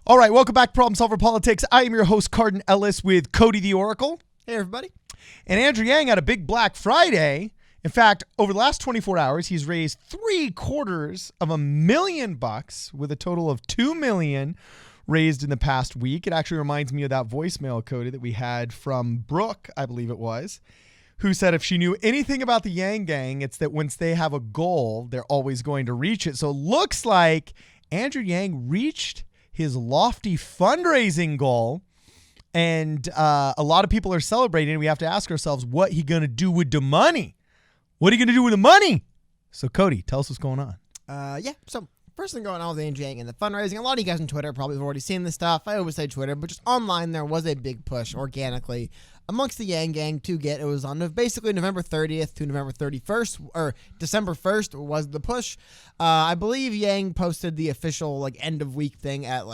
All right, welcome back to Problem Solver Politics. I am your host, Cardin Ellis, with Cody the Oracle. Hey, everybody. And Andrew Yang had a big Black Friday. In fact, over the last 24 hours, he's raised $750,000 with a total of $2 million raised in the past week. It actually reminds me of that voicemail, Cody, that we had from Brooke, I believe it was, who said if she knew anything about the Yang Gang, it's that once they have a goal, they're always going to reach it. So it looks like Andrew Yang reached his lofty fundraising goal, and a lot of people are celebrating. We have to ask ourselves, what he going to do with the money? What are you going to do with the money? So, Cody, tell us what's going on. So first thing going on with Andrew Yang and the fundraising, a lot of you guys on Twitter probably have already seen this stuff. I always say Twitter, but just online there was a big push organically amongst the Yang Gang to get, it was on basically November 30th to November 31st, or December 1st was the push. I believe Yang posted the official end of week thing at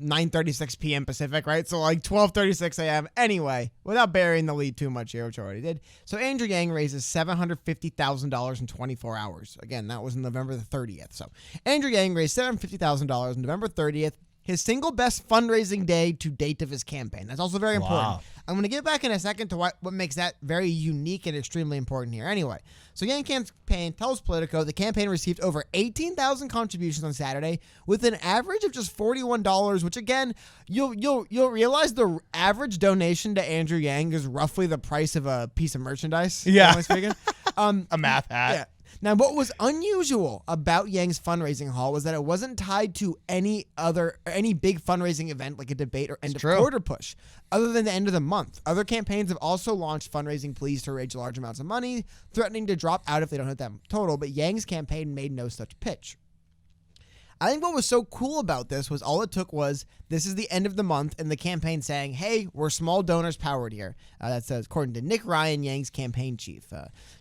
9:36 p.m. Pacific, right? So 12:36 a.m. Anyway, without burying the lead too much here, which I already did. So Andrew Yang raises $750,000 in 24 hours. Again, that was November the 30th. So Andrew Yang raised $750,000 on November 30th. His single best fundraising day to date of his campaign. That's also very important. Wow. I'm going to get back in a second to what makes that very unique and extremely important here. Anyway, so Yang campaign tells Politico the campaign received over 18,000 contributions on Saturday with an average of just $41, which again, you'll realize the average donation to Andrew Yang is roughly the price of a piece of merchandise. Yeah. A math hat. Yeah. Now, what was unusual about Yang's fundraising haul was that it wasn't tied to any big fundraising event like a debate or end of quarter push, other than the end of the month. Other campaigns have also launched fundraising pleas to raise large amounts of money, threatening to drop out if they don't hit that total, but Yang's campaign made no such pitch. I think what was so cool about this was all it took was, this is the end of the month, and the campaign saying, hey, we're small donors powered here. That's according to Nick Ryan, Yang's campaign chief.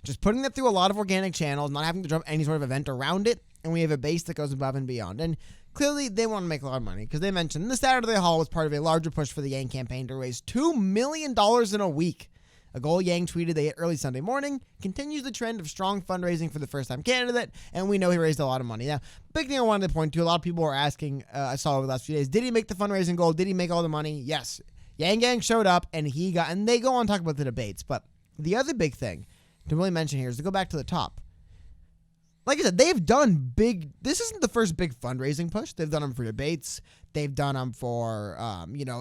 Just putting that through a lot of organic channels, not having to drum any sort of event around it, and we have a base that goes above and beyond. And clearly, they want to make a lot of money, because they mentioned the Saturday haul was part of a larger push for the Yang campaign to raise $2 million in a week. A goal Yang tweeted they hit early Sunday morning, continues the trend of strong fundraising for the first-time candidate, and we know he raised a lot of money. Now, big thing I wanted to point to, a lot of people were asking, I saw over the last few days, did he make the fundraising goal? Did he make all the money? Yes. Yang Gang showed up, and they go on to talk about the debates, but the other big thing to really mention here is to go back to the top. Like I said, they've done this isn't the first big fundraising push. They've done them for debates. They've done them for,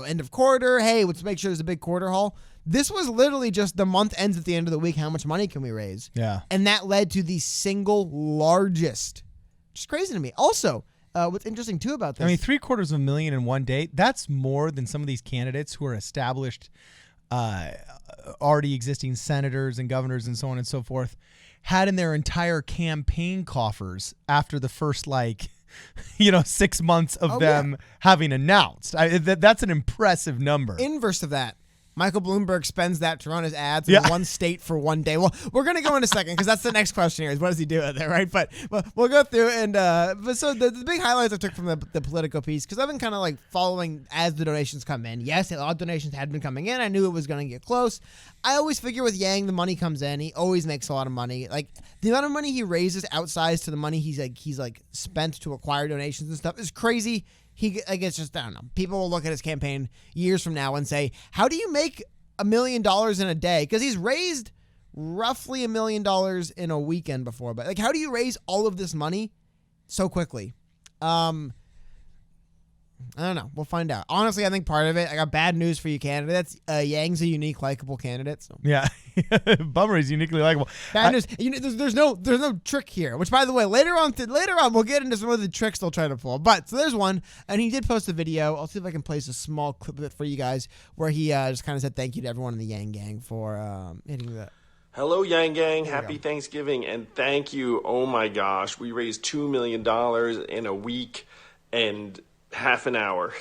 end of quarter. Hey, let's make sure there's a big quarter haul. This was literally just the month ends at the end of the week. How much money can we raise? Yeah. And that led to the single largest. Just crazy to me. Also, what's interesting too about this. I mean, $750,000 in one day, that's more than some of these candidates who are established, already existing senators and governors and so on and so forth had in their entire campaign coffers after the first 6 months of them having announced. That's an impressive number. Inverse of that, Michael Bloomberg spends that to run his ads in one state for one day. Well, we're going to go in a second because that's the next question here is what does he do with it, right? But we'll go through and so the big highlights I took from the Politico piece, because I've been kind of following as the donations come in. Yes, a lot of donations had been coming in. I knew it was going to get close. I always figure with Yang, the money comes in. He always makes a lot of money. The amount of money he raises outsized to the money he's spent to acquire donations and stuff is crazy. It's just, I don't know. People will look at his campaign years from now and say, how do you make $1 million in a day? Because he's raised roughly $1 million in a weekend before. But how do you raise all of this money so quickly? I don't know. We'll find out. Honestly, I think part of it, I got bad news for you candidates. Yang's a unique, likable candidate. So. Yeah. Bummer, he's uniquely likable. Bad news. There's no trick here, which, by the way, later on, we'll get into some of the tricks they'll try to pull. But, so there's one, and he did post a video. I'll see if I can place a small clip of it for you guys, where he just kind of said thank you to everyone in the Yang Gang for hitting that. Hello, Yang Gang. Happy Thanksgiving, and thank you. Oh, my gosh. We raised $2 million in a week and half an hour.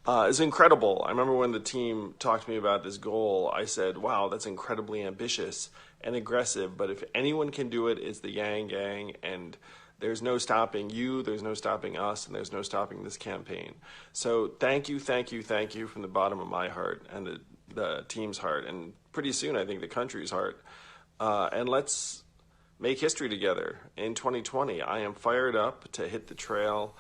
It's incredible. I remember when the team talked to me about this goal, I said, wow, that's incredibly ambitious and aggressive, but if anyone can do it, it's the Yang Gang, and there's no stopping you, there's no stopping us, and there's no stopping this campaign. So thank you from the bottom of my heart and the team's heart, and pretty soon I think the country's heart. And let's make history together in 2020. I am fired up to hit the trail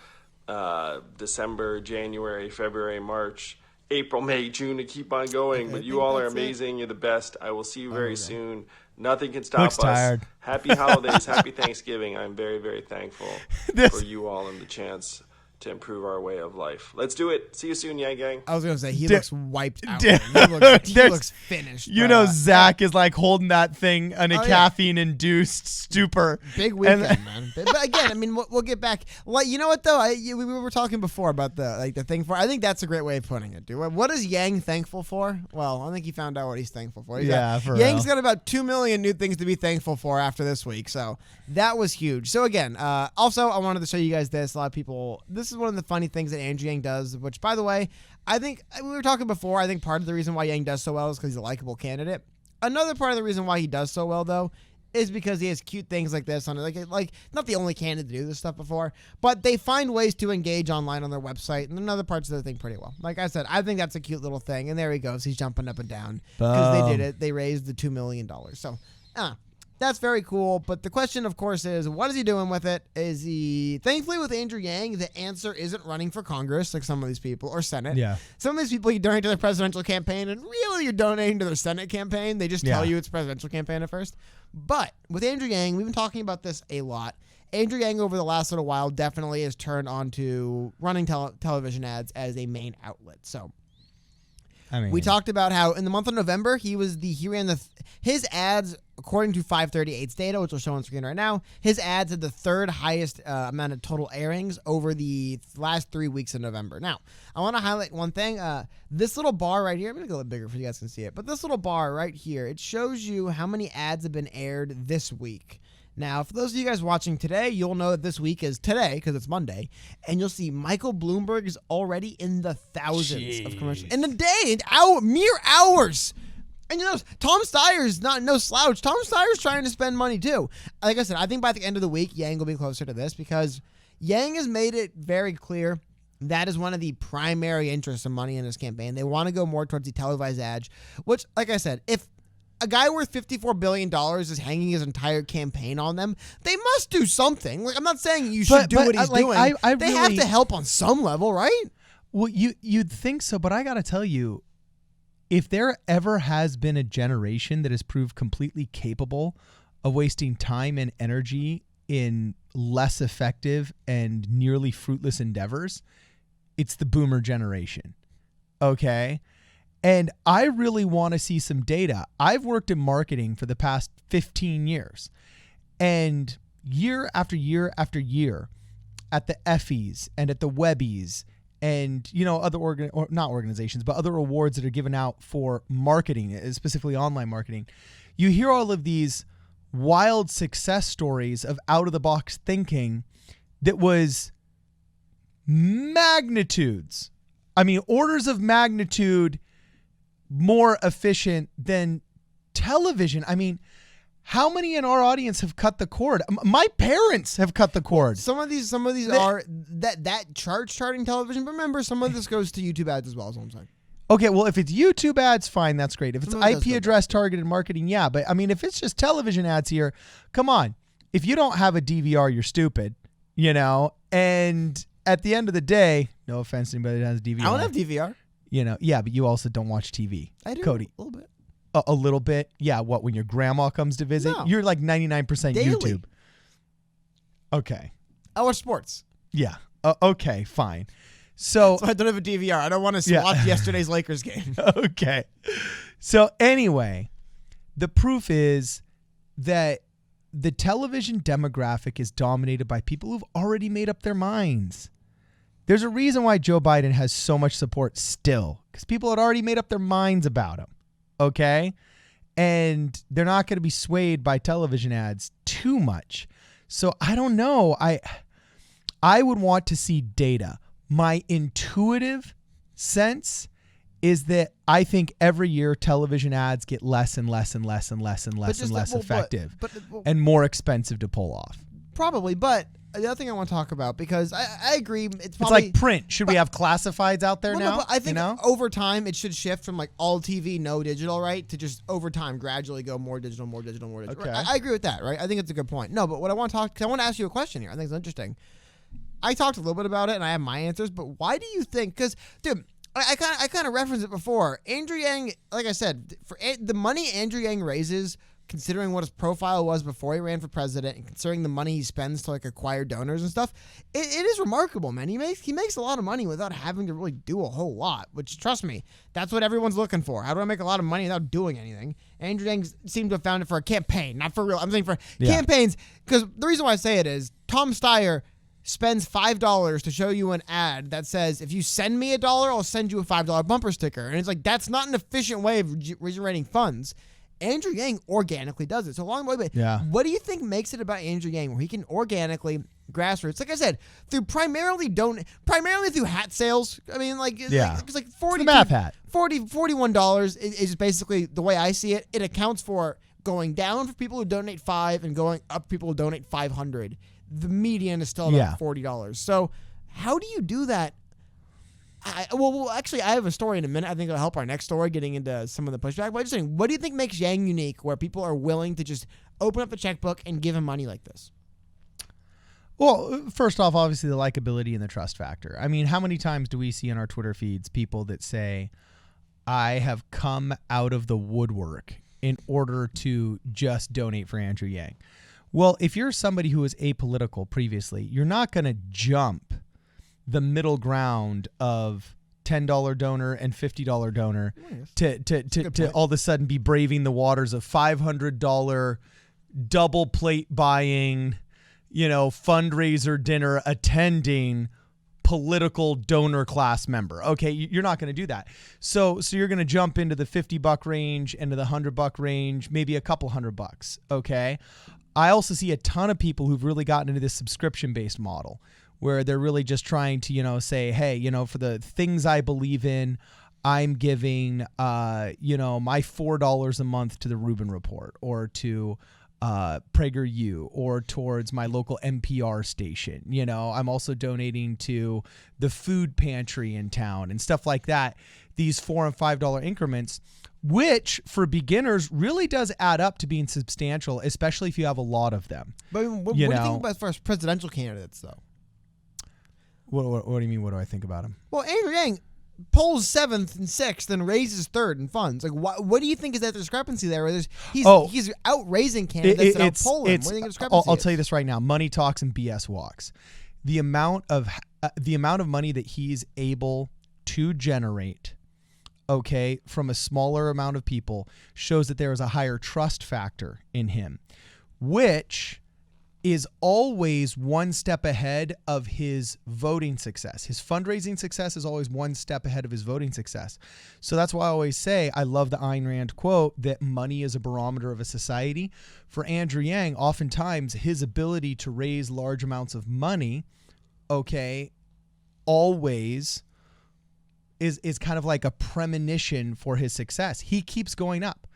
December, January, February, March, April, May, June, to keep on going. But you all are amazing. You're the best. I will see you very soon. Nothing can stop us. Tired. Happy holidays. Happy Thanksgiving. I'm very, very thankful for you all and the chance to improve our way of life. Let's do it. See you soon, Yang Gang. I was going to say, he looks wiped out. He looks finished. You know, Zach is like holding that thing in a caffeine-induced stupor. Big weekend, man. But again, I mean, we'll get back. Like, you know what, though? We were talking before about the thing for. I think that's a great way of putting it, dude. What is Yang thankful for? Well, I think he found out what he's thankful for. Yang's got about 2 million new things to be thankful for after this week. So that was huge. So again, also, I wanted to show you guys this. A lot of people, this is one of the funny things that Andrew Yang does, which, by the way, I think we were talking before. I think part of the reason why Yang does so well is because he's a likable candidate. Another part of the reason why he does so well, though, is because he has cute things like this on it. Like not the only candidate to do this stuff before, but they find ways to engage online on their website and in other parts of the thing pretty well. Like I said, I think that's a cute little thing. And there he goes. He's jumping up and down because they did it. They raised the $2 million. So, that's very cool. But the question, of course, is what is he doing with it? Is he, thankfully with Andrew Yang, the answer isn't running for Congress like some of these people, or Senate. Yeah. Some of these people, you donate to their presidential campaign, and really you're donating to their Senate campaign. They just tell you it's presidential campaign at first. But with Andrew Yang, we've been talking about this a lot. Andrew Yang over the last little while definitely has turned on to running television ads as a main outlet. So we talked about how in the month of November, he ran his ads, according to 538's data, which will show on screen right now, his ads had the third highest amount of total airings over the last 3 weeks of November. Now, I want to highlight one thing. This little bar right here, I'm going to go a little bigger so you guys can see it, but this little bar right here, it shows you how many ads have been aired this week. Now, for those of you guys watching today, you'll know that this week is today because it's Monday, and you'll see Michael Bloomberg is already in the thousands of commercials in a day, mere hours. And you know, Tom Steyer's not no slouch. Tom Steyer's trying to spend money too. Like I said, I think by the end of the week, Yang will be closer to this because Yang has made it very clear that is one of the primary interests of money in this campaign. They want to go more towards the televised ads, which, like I said, if a guy worth $54 billion is hanging his entire campaign on them, they must do something. Like, I'm not saying you should do what he's doing. They have to help on some level, right? Well, you'd think so, but I got to tell you, if there ever has been a generation that has proved completely capable of wasting time and energy in less effective and nearly fruitless endeavors, it's the boomer generation. Okay? And I really want to see some data. I've worked in marketing for the past 15 years. And year after year after year at the Effies and at the Webbies and, you know, other not organizations, but other awards that are given out for marketing, specifically online marketing, you hear all of these wild success stories of out-of-the-box thinking that was magnitudes. I mean, orders of magnitude more efficient than television. I mean, how many in our audience have cut the cord? My parents have cut the cord. Some of these are that charting television. But remember, some of this goes to YouTube ads as well. Is what I'm saying. Okay, well, if it's YouTube ads, fine, that's great. If it's IP address targeted marketing, yeah. But I mean, if it's just television ads here, come on. If you don't have a DVR, you're stupid, you know. And at the end of the day, no offense to anybody that has a DVR. I don't have DVR. You know, yeah, but you also don't watch TV. I do, Cody. A little bit. A little bit? Yeah, what, when your grandma comes to visit? No. You're like 99% Daily. YouTube. Okay. I watch sports. Yeah. Okay, fine. So I don't have a DVR. I don't want to watch yesterday's Lakers game. Okay. So anyway, the proof is that the television demographic is dominated by people who've already made up their minds. There's a reason why Joe Biden has so much support still, because people had already made up their minds about him. Okay? And they're not going to be swayed by television ads too much. So I don't know. I would want to see data. My intuitive sense is that I think every year television ads get less and less and less and less and less and less effective and more expensive to pull off. Probably, but the other thing I want to talk about, because I agree, it's It's like print. Should we have classifieds out there now? No, but I think over time it should shift from like all TV, no digital, right, to just over time gradually go more digital, more digital, more digital. Okay. I agree with that, right? I think it's a good point. No, but what I want to talk, because I want to ask you a question here. I think it's interesting. I talked a little bit about it, and I have my answers, but why do you think? Because, dude, I kind of referenced it before. Andrew Yang, like I said, for the money Andrew Yang raises, considering what his profile was before he ran for president, and considering the money he spends to like acquire donors and stuff, it is remarkable, man. He makes a lot of money without having to really do a whole lot. Which, trust me, that's what everyone's looking for. How do I make a lot of money without doing anything? Andrew Yang seemed to have found it for a campaign, not for real. I'm saying for campaigns, because the reason why I say it is Tom Steyer spends $5 to show you an ad that says, if you send me $1, I'll send you a $5 bumper sticker. And it's like, that's not an efficient way of generating funds. Andrew Yang organically does it. So along the way, what do you think makes it about Andrew Yang where he can organically grassroots, like I said, through primarily through hat sales? I mean, like, it's like 40 math hat. $41 is basically the way I see it. It accounts for going down for people who donate $5 and going up for people who donate $500. The median is still about $40. So how do you do that? Actually, I have a story in a minute. I think it'll help our next story, getting into some of the pushback. But I'm just saying, what do you think makes Yang unique, where people are willing to just open up the checkbook and give him money like this? Well, first off, obviously the likability and the trust factor. I mean, how many times do we see in our Twitter feeds people that say, I have come out of the woodwork in order to just donate for Andrew Yang? Well, if you're somebody who was apolitical previously, you're not going to jump the middle ground of $10 donor and $50 donor to all of a sudden be braving the waters of $500 double plate buying, fundraiser dinner attending political donor class member. Okay, you're not going to do that. So you're going to jump into the $50 range, into the $100 range, maybe a couple $100. Okay. I also see a ton of people who've really gotten into this subscription-based model where they're really just trying to, say, hey, for the things I believe in, I'm giving, my $4 a month to the Rubin Report or to PragerU or towards my local NPR station. I'm also donating to the food pantry in town and stuff like that. These $4 and $5 increments, which for beginners really does add up to being substantial, especially if you have a lot of them. But what do you think about as far as presidential candidates, though? What do you mean? What do I think about him? Well, Andrew Yang polls 7th and 6th and raises 3rd in funds. Like, what do you think is that discrepancy there? Where he's outraising candidates that outpoll him. What do you think the discrepancy I'll tell you this right now: money talks and BS walks. The amount of money that he's able to generate, from a smaller amount of people, shows that there is a higher trust factor in him, which is always one step ahead of his voting success. His fundraising success is always one step ahead of his voting success. So that's why I always say, I love the Ayn Rand quote that money is a barometer of a society. For Andrew Yang, oftentimes his ability to raise large amounts of money, always is kind of like a premonition for his success. He keeps going up.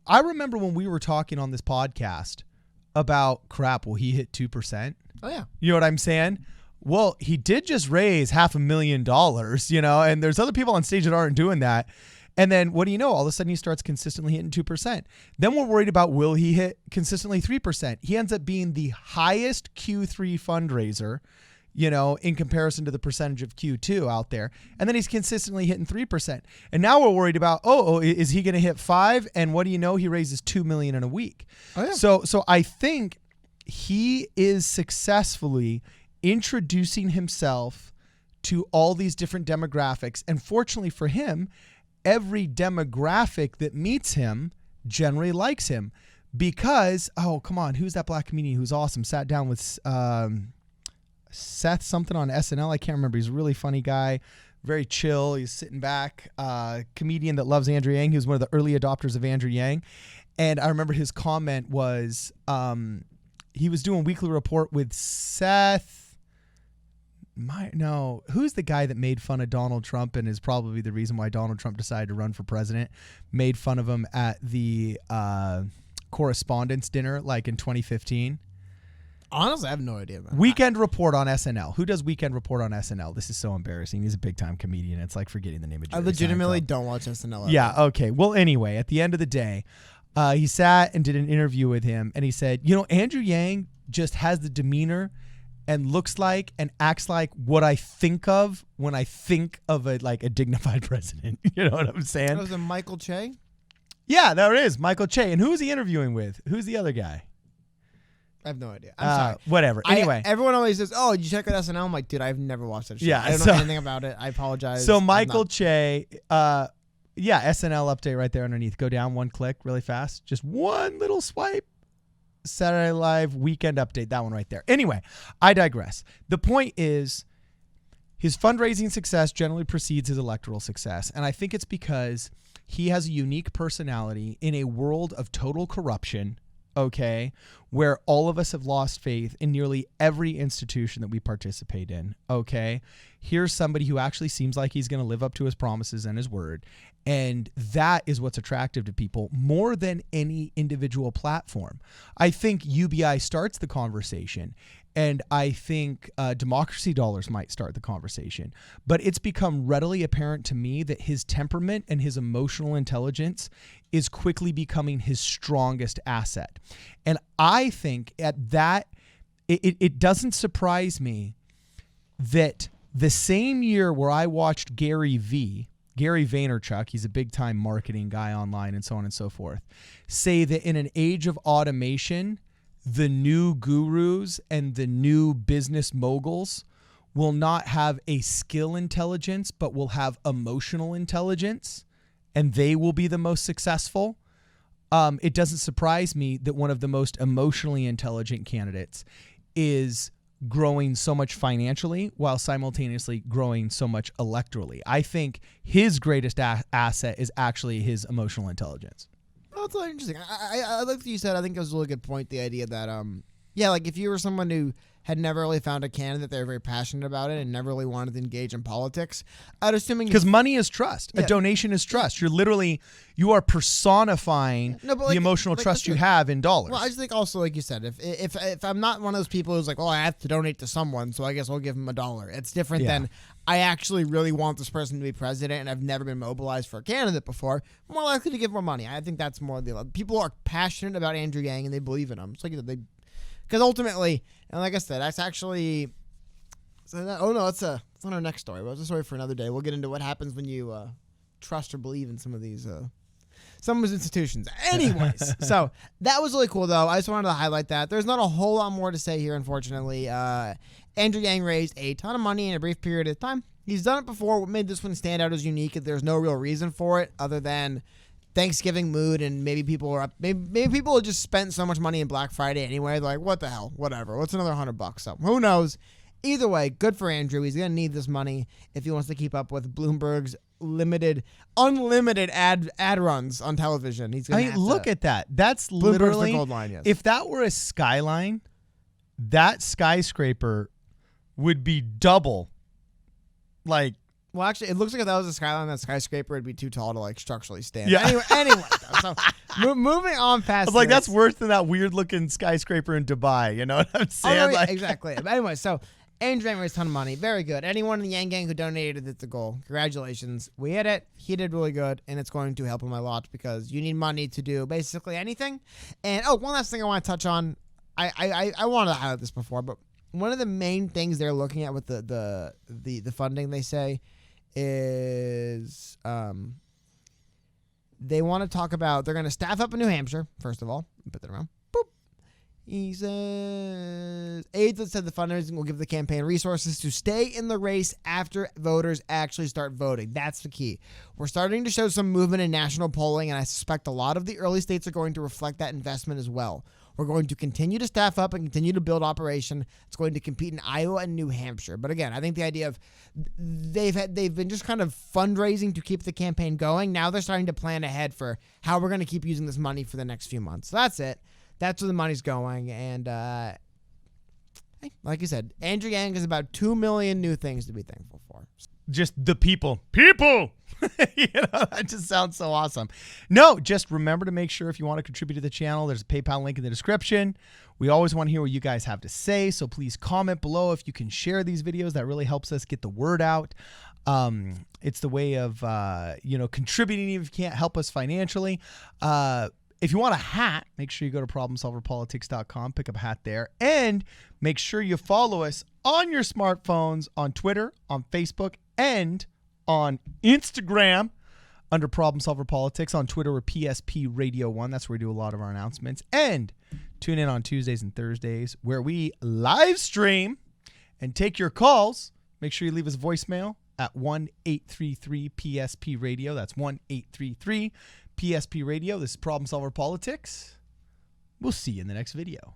I remember when we were talking on this podcast about, will he hit 2%? Oh, yeah. You know what I'm saying? Well, he did just raise $500,000, and there's other people on stage that aren't doing that. And then what do you know? All of a sudden he starts consistently hitting 2%. Then we're worried about, will he hit consistently 3%? He ends up being the highest Q3 fundraiser, in comparison to the percentage of Q2 out there. And then he's consistently hitting 3%. And now we're worried about, is he going to hit 5? And what do you know? He raises $2 million in a week. Oh, yeah. So I think he is successfully introducing himself to all these different demographics. And fortunately for him, every demographic that meets him generally likes him because, come on, who's that black comedian who's awesome? Sat down with Seth something on SNL. I can't remember. He's a really funny guy, very chill. He's sitting back, comedian that loves Andrew Yang. He was one of the early adopters of Andrew Yang. And I remember his comment was, he was doing Weekly Report with Seth. Who's the guy that made fun of Donald Trump and is probably the reason why Donald Trump decided to run for president? Made fun of him at the Correspondents' Dinner, like in 2015. Honestly, I have no idea. Weekend Report on SNL. Who does Weekend Report on SNL? This is so embarrassing. He's a big time comedian. It's like forgetting the name of Jerry I legitimately Seinfeld. don't watch SNL. Ever. Yeah, okay. Well, anyway, at the end of the day, he sat and did an interview with him, and he said, Andrew Yang just has the demeanor and looks like and acts like what I think of when I think of a dignified president. You know what I'm saying? Was it Michael Che? Yeah, there it is, Michael Che. And who is he interviewing with? Who's the other guy? I have no idea. I'm sorry. Whatever. Anyway. Everyone always says, "Oh, did you check out SNL?" I'm like, dude, I've never watched that show. Yeah, I don't know anything about it. I apologize. So Michael Che, SNL update right there underneath. Go down one click really fast. Just one little swipe. Saturday Night Live weekend update. That one right there. Anyway, I digress. The point is his fundraising success generally precedes his electoral success. And I think it's because he has a unique personality in a world of total corruption, okay, where all of us have lost faith in nearly every institution that we participate in, okay? Here's somebody who actually seems like he's going to live up to his promises and his word. And that is what's attractive to people more than any individual platform. I think UBI starts the conversation, and I think democracy dollars might start the conversation. But it's become readily apparent to me that his temperament and his emotional intelligence is quickly becoming his strongest asset. And I think at that, it doesn't surprise me that the same year where I watched Gary Vaynerchuk, he's a big time marketing guy online and so on and so forth, say that in an age of automation, the new gurus and the new business moguls will not have a skill intelligence, but will have emotional intelligence, and they will be the most successful. It doesn't surprise me that one of the most emotionally intelligent candidates is growing so much financially while simultaneously growing so much electorally. I think his greatest asset is actually his emotional intelligence. Oh, that's really interesting. I like what you said. I think it was a really good point. The idea that, if you were someone who had never really found a candidate that they were very passionate about it and never really wanted to engage in politics, I'd assuming because money is trust. Yeah. A donation is trust. You are personifying the emotional trust you have in dollars. Well, I just think also, like you said, if I'm not one of those people who's like, oh, I have to donate to someone, so I guess I'll give him $1. It's different than I actually really want this person to be president and I've never been mobilized for a candidate before. I'm more likely to give more money. I think that's more the people are passionate about Andrew Yang and they believe in him. It's like because ultimately, and like I said, that's actually. It's on our next story. Well, it's a story for another day. We'll get into what happens when you trust or believe in some of these institutions. Anyways, so that was really cool, though. I just wanted to highlight that. There's not a whole lot more to say here, unfortunately. Andrew Yang raised a ton of money in a brief period of time. He's done it before. What made this one stand out as unique is there's no real reason for it other than Thanksgiving mood, and maybe people are up. Maybe people have just spent so much money in Black Friday anyway. They're like, what the hell? Whatever. What's another $100? So who knows? Either way, good for Andrew. He's gonna need this money if he wants to keep up with Bloomberg's unlimited ad runs on television. He's gonna. Look at that. That's Bloomberg's literally the gold line. Yes. If that were a skyline, that skyscraper would be double. Well, actually, it looks like if that was a skyline, that skyscraper would be too tall to structurally stand. Yeah. Anyway, so moving on past. I was like, that's worse than that weird looking skyscraper in Dubai. You know what I'm saying? Exactly. But anyway, so Andrew Yang raised a ton of money. Very good. Anyone in the Yang Gang who donated it to goal, congratulations. We hit it. He did really good, and it's going to help him a lot because you need money to do basically anything. And one last thing I want to touch on. I wanted to highlight this before, but one of the main things they're looking at with the funding, they say, is they want to talk about they're going to staff up in New Hampshire, first of all. Put that around. Boop. He says aides that said the fundraising will give the campaign resources to stay in the race after voters actually start voting. That's the key. We're starting to show some movement in national polling, and I suspect a lot of the early states are going to reflect that investment as well. We're going to continue to staff up and continue to build operation. It's going to compete in Iowa and New Hampshire. But again, I think the idea of they've been just kind of fundraising to keep the campaign going. Now they're starting to plan ahead for how we're going to keep using this money for the next few months. So that's it. That's where the money's going. And like you said, Andrew Yang has about 2 million new things to be thankful for. Just the people. People! That just sounds so awesome. No, just remember to make sure if you want to contribute to the channel, there's a PayPal link in the description. We always want to hear what you guys have to say, so please comment below if you can share these videos. That really helps us get the word out. It's the way of contributing even if you can't help us financially. If you want a hat, make sure you go to problemsolverpolitics.com, pick up a hat there, and make sure you follow us on your smartphones on Twitter, on Facebook, and on Instagram under Problem Solver Politics. On Twitter, we're PSP Radio 1. That's where we do a lot of our announcements. And tune in on Tuesdays and Thursdays where we live stream and take your calls. Make sure you leave us a voicemail at 1-833-PSP Radio. That's 1-833-PSP Radio. This is Problem Solver Politics. We'll see you in the next video.